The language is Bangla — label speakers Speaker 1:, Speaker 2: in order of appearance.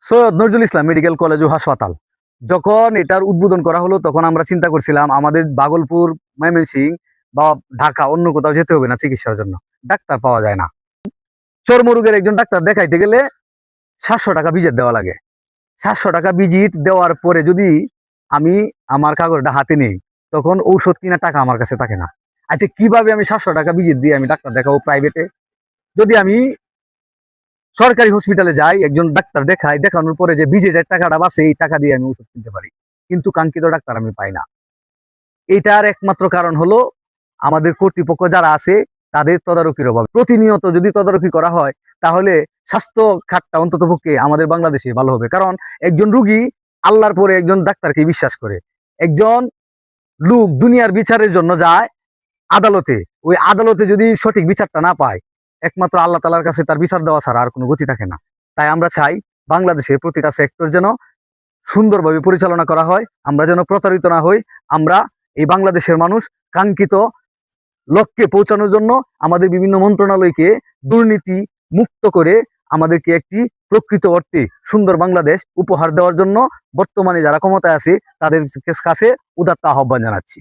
Speaker 1: সৈয়দ নজরুল ইসলাম মেডিকেল কলেজ ও হাসপাতাল যখন এটার উদ্বোধন করা হলো, তখন আমরা চিন্তা করছিলাম আমাদের ভাগলপুর, ময়মনসিংহ বা ঢাকা অন্য কোথাও যেতে হবে না চিকিৎসার জন্য। ডাক্তার পাওয়া যায় না। চর্মরোগের একজন ডাক্তার দেখাইতে গেলে 700 টাকা ভিজিট দেওয়া লাগে। 700 টাকা ভিজিট দেওয়ার পরে যদি আমি আমার কাগজটা হাতে নেই, তখন ঔষধ কিনা টাকা আমার কাছে থাকে না। আচ্ছা, কিভাবে আমি 700 টাকা ভিজিট দিয়ে আমি ডাক্তার দেখাবো প্রাইভেটে? যদি আমি সরকারি হসপিটালে যাই, একজন ডাক্তার দেখাই, দেখানোর পরে যে ভিজিটের টাকাটা বাঁচে, এই টাকা দিয়ে আমি ওষুধ কিনতে পারি, কিন্তু কাঙ্ক্ষিত ডাক্তার আমি পাই না। এটার একমাত্র কারণ হলো আমাদের কর্তৃপক্ষ যারা আছে তাদের তদারকির অভাব। প্রতিনিয়ত যদি তদারকি করা হয়, তাহলে স্বাস্থ্য খাতটা অন্তত পক্ষে আমাদের বাংলাদেশে ভালো হবে। কারণ একজন রুগী আল্লাহর পরে একজন ডাক্তারকে বিশ্বাস করে। একজন লোক দুনিয়ার বিচারের জন্য যায় আদালতে, ওই আদালতে যদি সঠিক বিচারটা না পায়, একমাত্র আল্লাহ তাআলার কাছে তার বিচার দেওয়া ছাড়া আর কোনো গতি থাকে না। তাই আমরা চাই বাংলাদেশের প্রতিটা সেক্টর যেন সুন্দরভাবে পরিচালনা করা হয়, আমরা যেন প্রতারিত না হই। আমরা এই বাংলাদেশের মানুষ কাঙ্ক্ষিত লক্ষ্যে পৌঁছানোর জন্য আমাদের বিভিন্ন মন্ত্রণালয়কে দুর্নীতি মুক্ত করে আমাদেরকে একটি প্রকৃত অর্থে সুন্দর বাংলাদেশ উপহার দেওয়ার জন্য বর্তমানে যারা ক্ষমতায় আছে তাদের কাছে উদাত্ত আহ্বান জানাচ্ছি।